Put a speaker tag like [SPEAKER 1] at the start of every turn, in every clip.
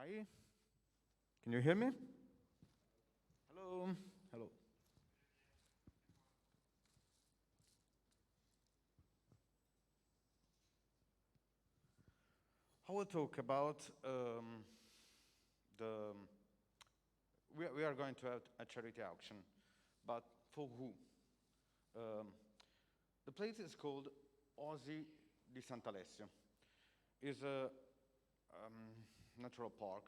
[SPEAKER 1] Hi. Can you hear me? Hello. Hello. I will talk about the. We are going to have a charity auction, but for who? The place is called Oasi di Sant'Alessio. It's a natural park,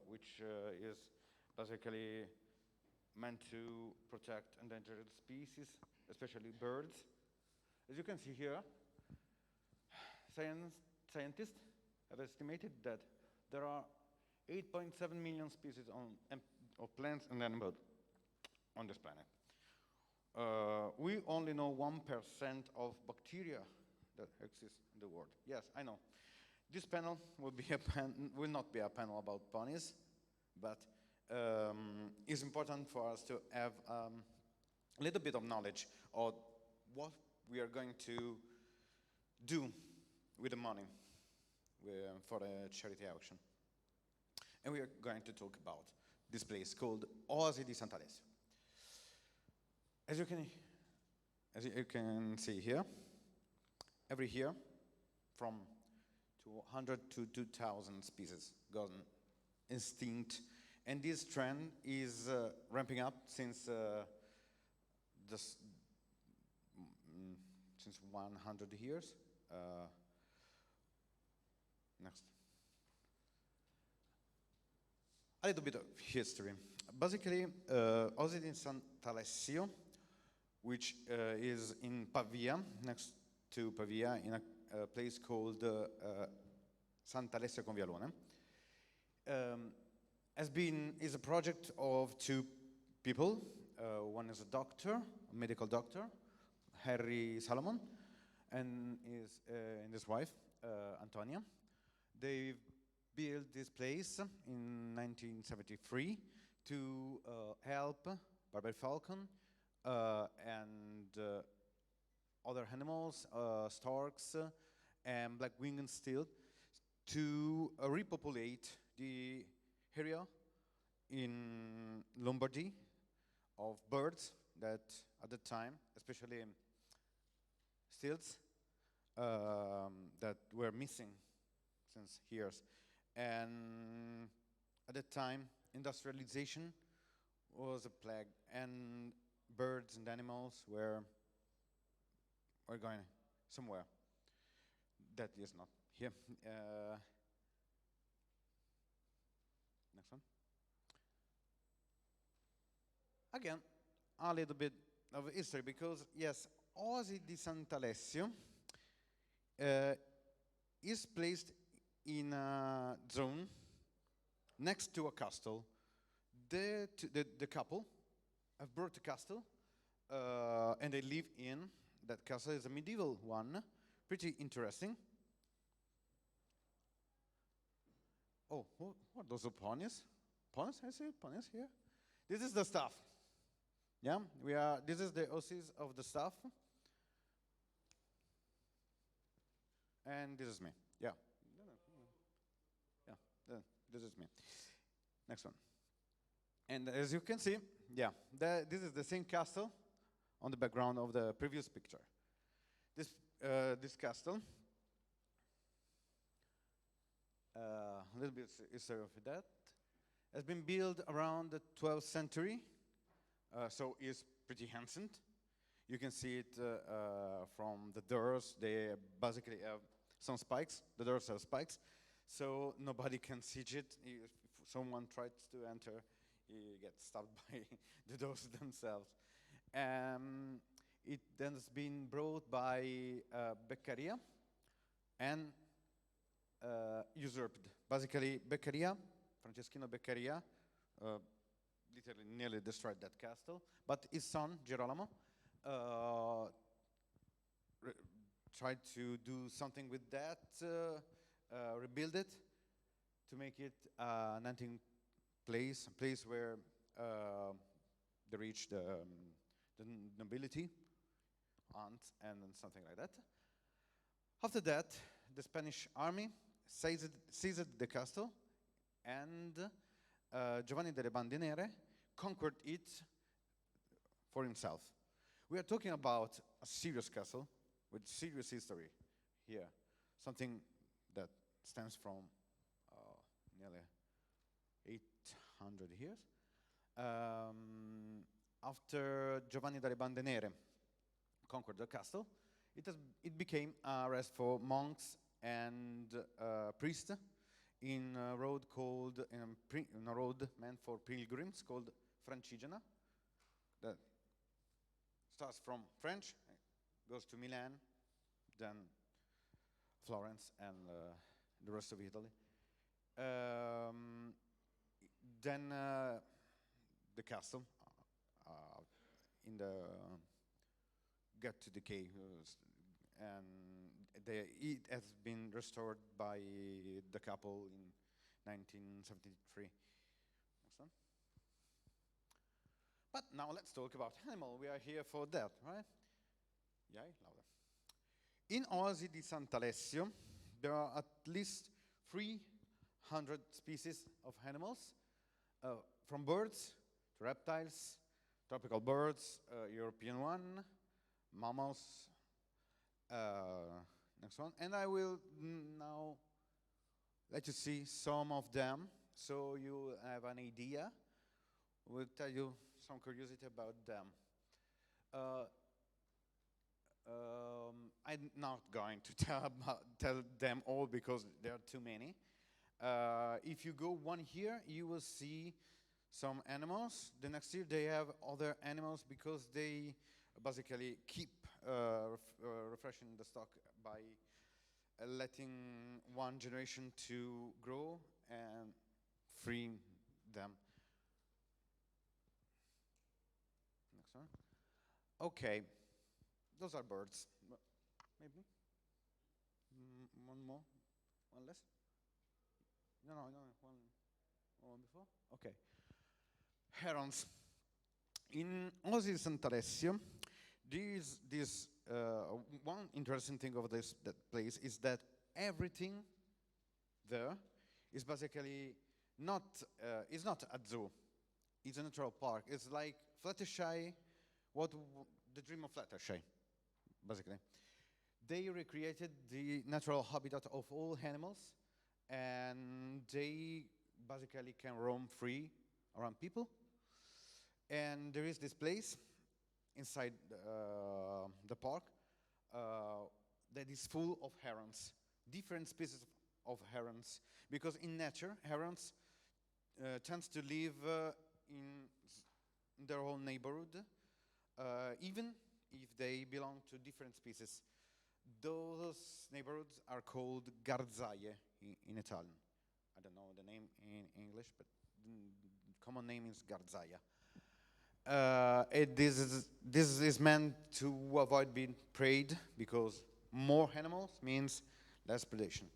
[SPEAKER 1] which is basically meant to protect endangered species, especially birds. As you can see here, scientists have estimated that there are 8.7 million species of plants and animals on this planet. We only know 1% of bacteria that exist in the world. Yes, I know. This panel will not be a panel about ponies, but it's important for us to have a little bit of knowledge of what we are going to do with the money for the charity auction. And we are going to talk about this place called Oasi di Sant'Alessio. As you can see here, every year from 200 to 2,000 species gone extinct, and this trend is ramping up since 100 years. Next. A little bit of history. Basically, Oasi di Sant'Alessio, which is in Pavia, next to Pavia, in a place called Sant'Alessio con Vialone, is a project of two people. One is a doctor, a medical doctor, Harry Salomon, and his wife, Antonia. They built this place in 1973 to help Barbary falcon and other animals, storks, and black-winged stilt, to repopulate the area in Lombardy of birds that at the time, especially stilts, that were missing since years. And at the time, industrialization was a plague, and birds and animals were going somewhere. That is not here. Next one. Again, a little bit of history, because yes, Oasi di Sant'Alessio is placed in a zone next to a castle. The couple have brought a castle, and they live in that castle. Is a medieval one, pretty interesting. Oh, what are those ponies? Ponies? I see ponies here. This is the staff. Yeah, this is the Aussies of the staff, and this is me. Yeah. Yeah, this is me. Next one. And as you can see, yeah, this is the same castle on the background of the previous picture. This castle, a little bit history of that, has been built around the 12th century, so it's pretty ancient. You can see it from the doors. They basically have some spikes. The doors have spikes, so nobody can siege it. If someone tries to enter, he gets stabbed by the doors themselves. It then has been brought by Beccaria and usurped. Basically, Beccaria, Franceschino Beccaria, literally nearly destroyed that castle, but his son, Girolamo, tried to do something with that, rebuild it, to make it an hunting place, a place where they reach the nobility, hunt, and something like that. After that, the Spanish army seized the castle and Giovanni delle Bande Nere conquered it for himself. We are talking about a serious castle with serious history here, something that stems from nearly 800 years. After Giovanni delle Bande Nere conquered the castle, it became a rest for monks and priests in a road in a road meant for pilgrims called Francigena, that starts from French, goes to Milan, then Florence and the rest of Italy. Then the castle in the got to decay, and it has been restored by the couple in 1973. Next one. But now let's talk about animal. We are here for that, right? Yeah, louder. In Oasi di Sant'Alessio, there are at least 300 species of animals, from birds to reptiles, tropical birds, European one, mammals, next one. And I will now let you see some of them so you have an idea. We'll tell you some curiosity about them. I'm not going to tell them all because there are too many. If you go one year, you will see some animals. The next year they have other animals because they basically keep refreshing the stock by letting one generation to grow and freeing them. Next one. Okay, those are birds. Maybe one more, one less. No, one before. Okay. Herons. In Oasi di Sant'Alessio, this one interesting thing of that place is that everything there is basically not it's not a zoo. It's a natural park. It's like Fluttershy, the dream of Fluttershy, basically. They recreated the natural habitat of all animals, and they basically can roam free around people. And there is this place inside the park that is full of herons, different species of herons, because in nature, herons tend to live in their own neighborhood, even if they belong to different species. Those neighborhoods are called garzaie in Italian. I don't know the name in English, but the common name is garzaia. This is meant to avoid being preyed because more animals means less predation.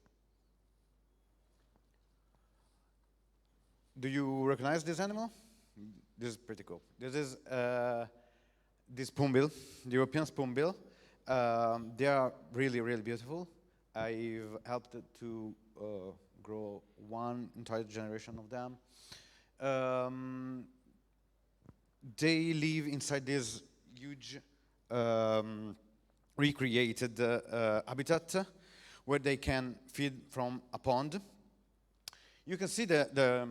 [SPEAKER 1] Do you recognize this animal? This is pretty cool. This is this spoonbill, the European spoonbill. They are really, really beautiful. I've helped to grow one entire generation of them. They live inside this huge recreated habitat where they can feed from a pond. You can see their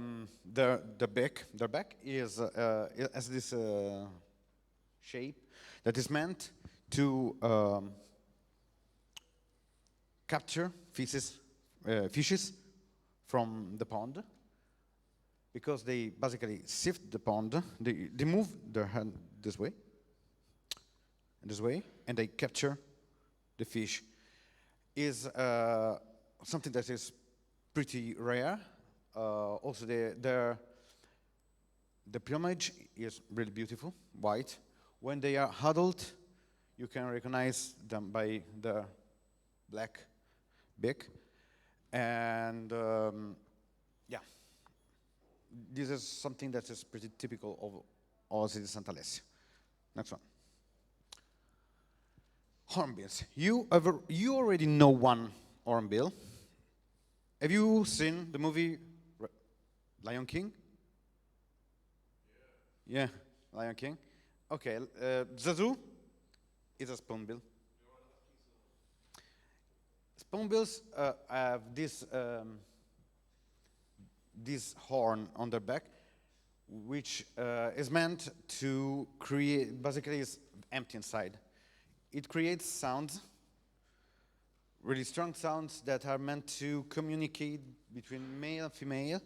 [SPEAKER 1] back. Their back is has this shape that is meant to capture fishes from the pond, because they basically sift the pond. They move their hand this way, and they capture the fish. Is something that is pretty rare. Also, the plumage is really beautiful, white. When they are huddled, you can recognize them by the black beak. And yeah, this is something that is pretty typical of Oasi di Sant'Alessio. Next one. Hornbills. You already know one hornbill. Have you seen the movie Lion King? Yeah, Lion King. Okay, Zazu is a spoonbill. Spoonbills have this horn on their back, which is meant to create, basically is empty inside. It creates sounds, really strong sounds that are meant to communicate between male and female.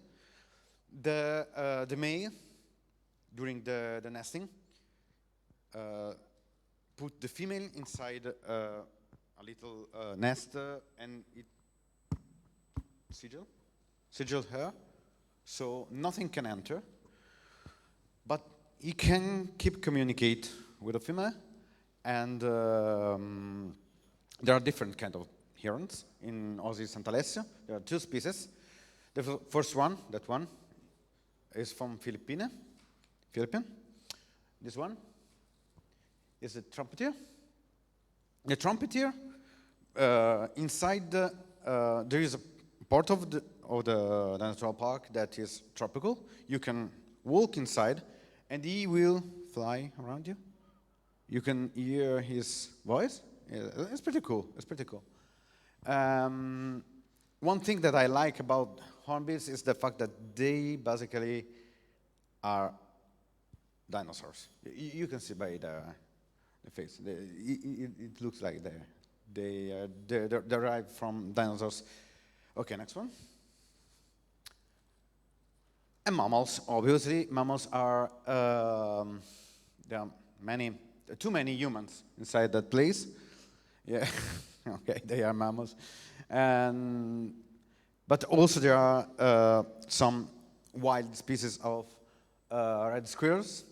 [SPEAKER 1] The male, during the nesting, put the female inside a little nest and it sigil her, so nothing can enter. But he can keep communicate with the female, and there are different kind of herons in Oasi and Alessio. There are two species. The first one, that one, is from Philippine. This one is a trumpeter. The trumpeter, inside there is a part of the natural park that is tropical. You can walk inside, and he will fly around you. You can hear his voice. It's pretty cool. It's pretty cool. One thing that I like about hornbills is the fact that they basically are dinosaurs. You can see by the face. It looks like they're derived from dinosaurs. Okay, next one. And mammals, obviously, mammals are there are too many humans inside that place. Yeah, okay, they are mammals, but also there are some wild species of red squirrels.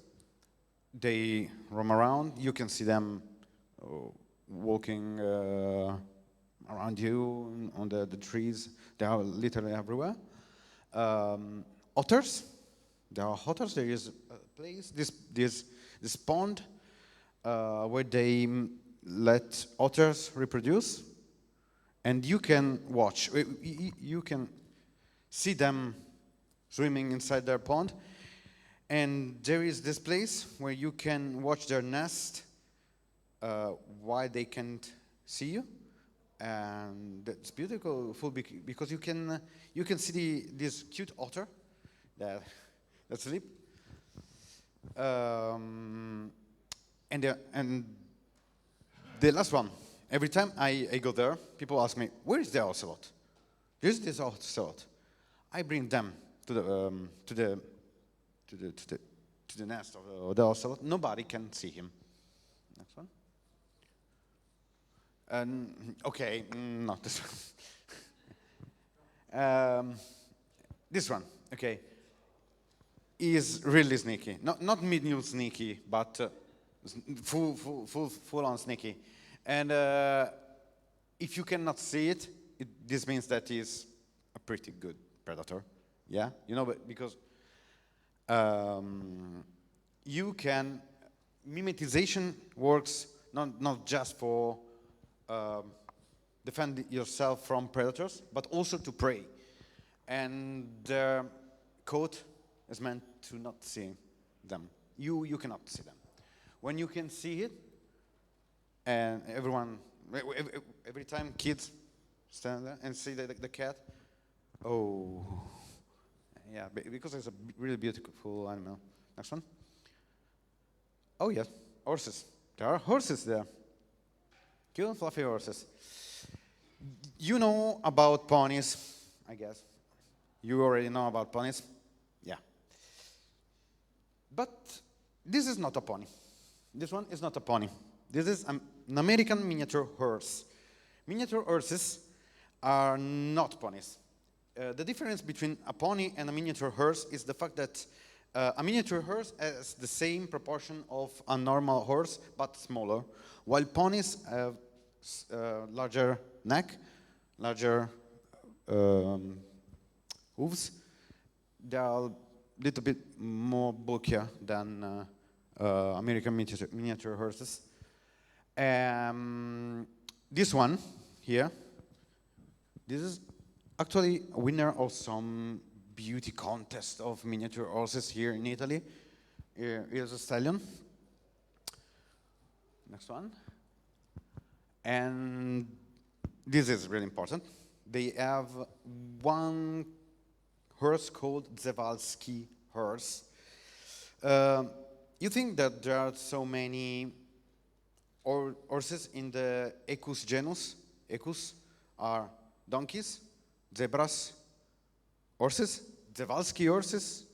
[SPEAKER 1] They roam around. You can see them walking around you on the trees. They are literally everywhere. Otters. There are otters. There is a place, this pond, where they let otters reproduce, and you can watch. You can see them swimming inside their pond, and there is this place where you can watch their nest while they can't see you, and it's beautiful because you can see this cute otter that sleep, and the last one. Every time I go there, people ask me, "Where is the ocelot? Here's this ocelot." I bring them to the nest of the ocelot. Nobody can see him. Next one. Okay, not this one. This one. Okay. Is really sneaky. Not medium sneaky, but full on sneaky. And if you cannot see it, this means that he's a pretty good predator. Yeah, you know, because mimetization works not just for defend yourself from predators, but also to prey. And their coat is meant to not see them. You cannot see them. When you can see it, and every time kids stand there and see the cat, oh, yeah, because it's a really beautiful animal. Next one. Oh yes, horses. There are horses there. Cute and fluffy horses. You know about ponies, I guess. You already know about ponies. Yeah. But this is not a pony. This one is not a pony. This is an American miniature horse. Miniature horses are not ponies. The difference between a pony and a miniature horse is the fact that a miniature horse has the same proportion of a normal horse, but smaller, while ponies have larger neck, larger hooves. They are a little bit more bulkier than American miniature horses. This one here, this is actually a winner of some beauty contest of miniature horses here in Italy. Here's a stallion. Next one. And this is really important. They have one horse called Przewalski horse. You think that there are so many horses in the Equus genus? Equus are donkeys, zebras, horses, Przewalski horses.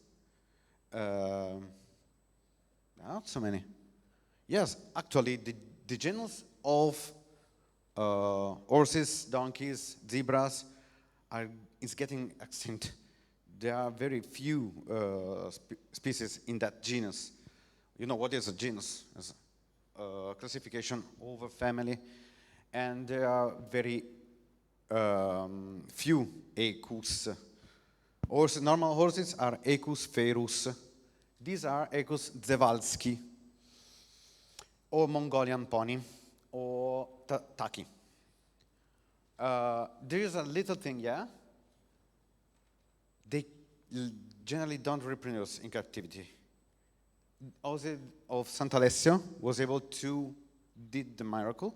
[SPEAKER 1] Not so many. Yes, actually, the genus of horses, donkeys, zebras is getting extinct. There are very few species in that genus. You know what is a genus? It's a classification of a family, and there are very few Equus. Normal horses are Equus ferus. These are Equus Przewalski, or Mongolian pony, or Taki. There is a little thing, yeah? They generally don't reproduce in captivity. Oasi of Sant'Alessio was able to did the miracle.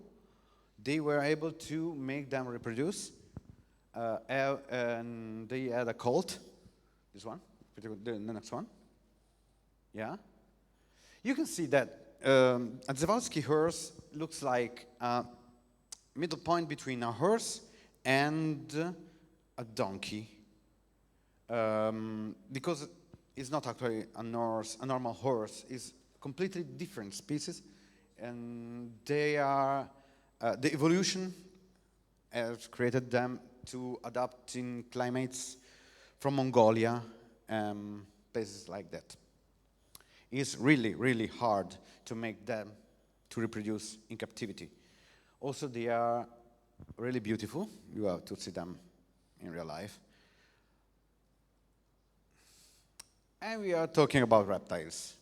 [SPEAKER 1] They were able to make them reproduce, and they had a colt. This one, the next one. Yeah, you can see that a Przewalski horse looks like a middle point between a horse and a donkey, because it's not actually a normal horse. It's completely different species, and they are the evolution has created them to adapt in climates from Mongolia, places like that. It's really, really hard to make them to reproduce in captivity. Also, they are really beautiful. You have to see them in real life. And we are talking about reptiles.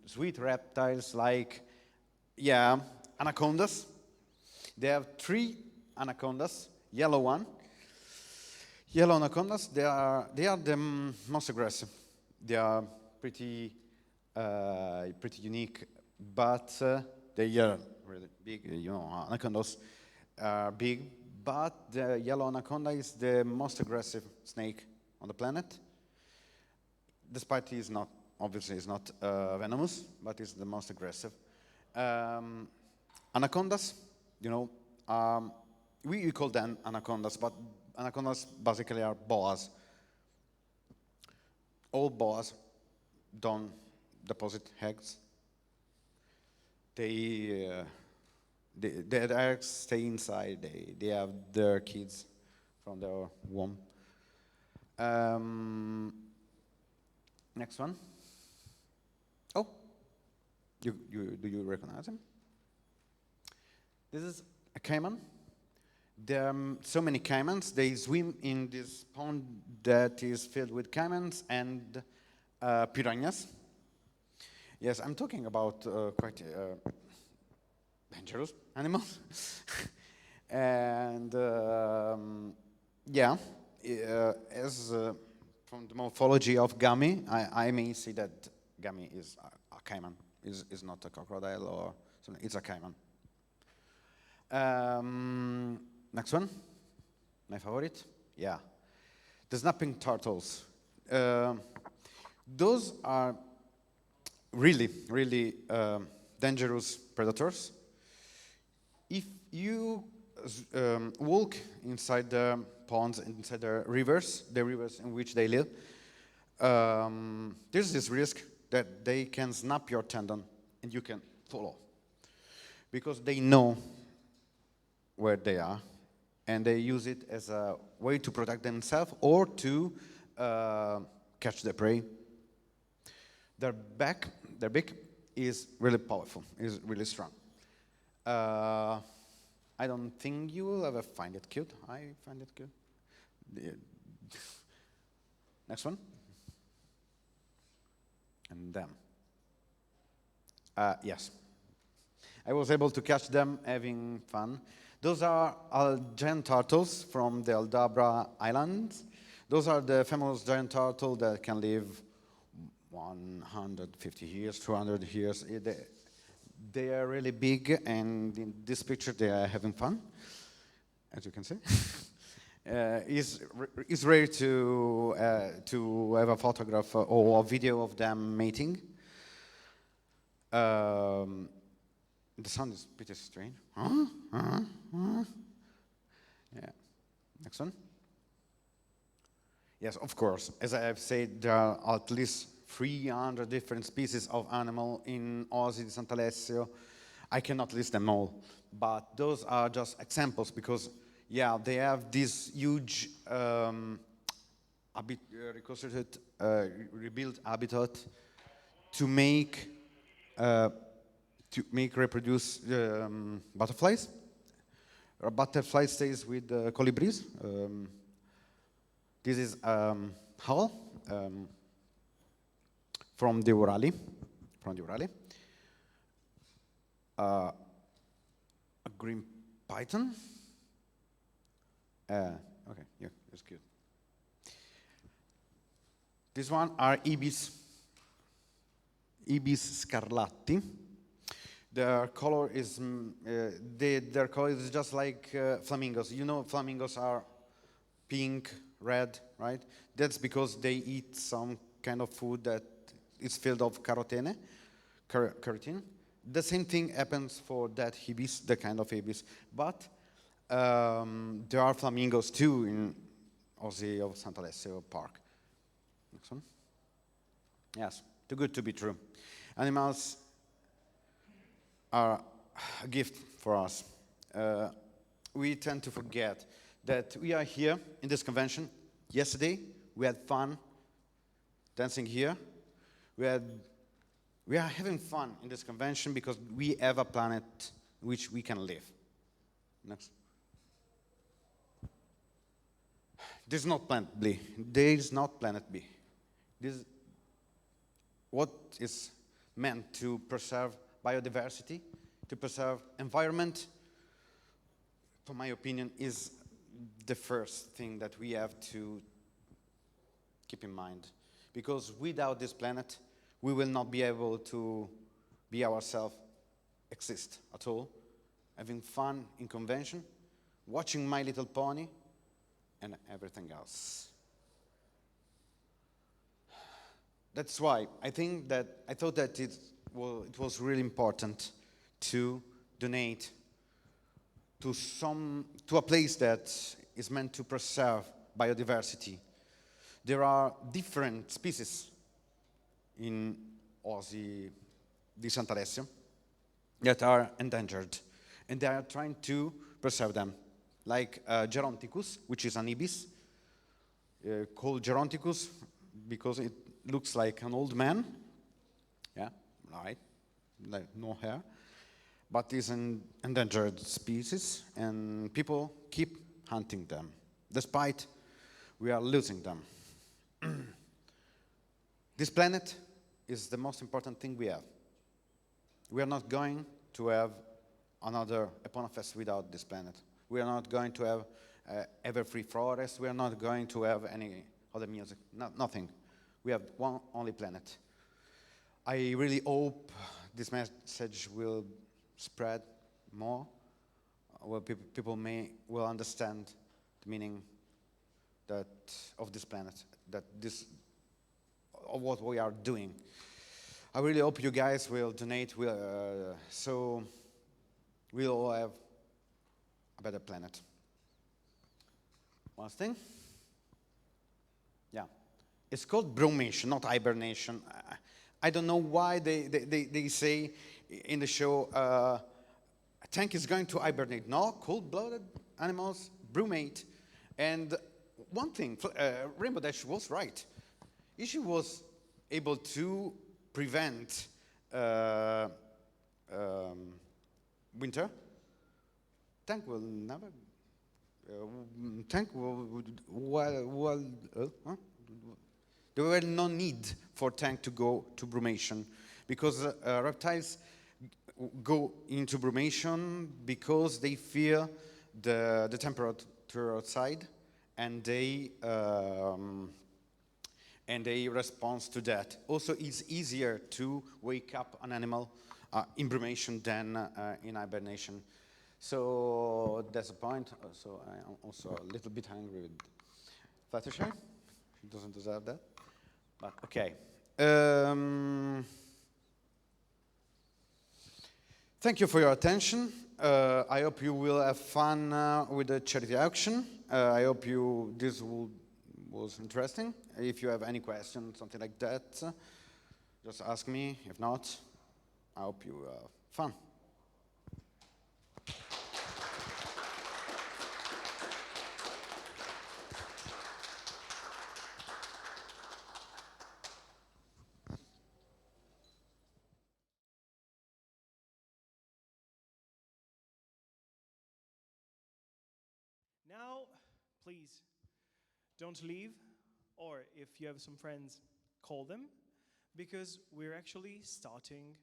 [SPEAKER 1] Sweet reptiles like, yeah, anacondas. They have 3 anacondas, yellow one. Yellow anacondas, they are the most aggressive. They are pretty unique, but they are really big. You know, anacondas are big, but the yellow anaconda is the most aggressive snake on the planet. Despite he is not, obviously, is not venomous, but is the most aggressive. Anacondas, you know, we call them anacondas, but anacondas basically are boas. All boas don't deposit eggs. Their eggs stay inside. They have their kids from their womb. Next one. Oh, do you recognize him? This is a caiman. There are so many caimans. They swim in this pond that is filled with caimans and piranhas. Yes, I'm talking about quite dangerous animals. And yeah, as from the morphology of gummy, I may see that gummy is a caiman, is not a crocodile or something. It's a caiman. Next one, my favorite. Yeah, the snapping turtles. Those are really, really dangerous predators. If you walk inside the ponds, inside the rivers in which they live, there's this risk that they can snap your tendon and you can fall off. Because they know where they are, and they use it as a way to protect themselves or to catch the prey. Their beak is really powerful, is really strong. I don't think you will ever find it cute. I find it cute. Next one. And them. Yes. I was able to catch them having fun. Those are giant turtles from the Aldabra Islands. Those are the famous giant turtle that can live 150 years, 200 years. They are really big, and in this picture they are having fun, as you can see. It's rare to have a photograph or a video of them mating. The sound is pretty strange. Yeah. Next one. Yes, of course. As I have said, there are at least 300 different species of animal in Oasi di Sant'Alessio. I cannot list them all, but those are just examples because, yeah, they have this huge reconstructed, rebuilt habitat to make reproduce butterflies. Butterfly stays with colibris. This is Hal from the Urali. A green python. Okay, yeah, that's good. This one are ibis scarlatti. Their color is their color is just like flamingos. You know, flamingos are pink, red, right? That's because they eat some kind of food that is filled of carotene. The same thing happens for that ibis, the kind of ibis. But there are flamingos too in Oasi of Sant'Alessio Park. Next one. Yes, too good to be true. Animals are a gift for us. We tend to forget that we are here in this convention. Yesterday, we had fun dancing here. We are having fun in this convention because we have a planet which we can live. Next. This is not Planet B. There is not Planet B. This is what is meant to preserve biodiversity, to preserve environment, for my opinion, is the first thing that we have to keep in mind. Because without this planet, we will not be able to be ourselves, exist at all, having fun in convention, watching My Little Pony, and everything else. That's why I thought that it was really important to donate to a place that is meant to preserve biodiversity. There are different species in Oasi di Sant'Alessio that are endangered, and they are trying to preserve them, like Geronticus, which is an ibis, called Geronticus because it looks like an old man. Yeah, right, like no hair, but is an endangered species, and people keep hunting them, despite we are losing them. This planet is the most important thing we have. We are not going to have another EponaFest without this planet. We are not going to have ever-free forest. We are not going to have any other music, nothing. We have one only planet. I really hope this message will spread more, where people will understand the meaning of this planet, of what we are doing. I really hope you guys will donate, so we'll all have a better planet. One thing? Yeah. It's called bromation, not hibernation. I don't know why they say in the show, a tank is going to hibernate. No, cold-blooded animals brumate. And one thing, Rainbow Dash was right. She was able to prevent winter. Tank will never. There were no need for tank to go to brumation because reptiles go into brumation because they feel the temperature outside, and they respond to that. Also, it's easier to wake up an animal in brumation than in hibernation. So that's the point. So I'm also a little bit angry with Fluttershy. She doesn't deserve that. But okay. Thank you for your attention. I hope you will have fun with the charity auction. I hope this was interesting. If you have any questions, something like that, just ask me. If not, I hope you have fun.
[SPEAKER 2] Now, please, don't leave, or if you have some friends, call them, because we're actually starting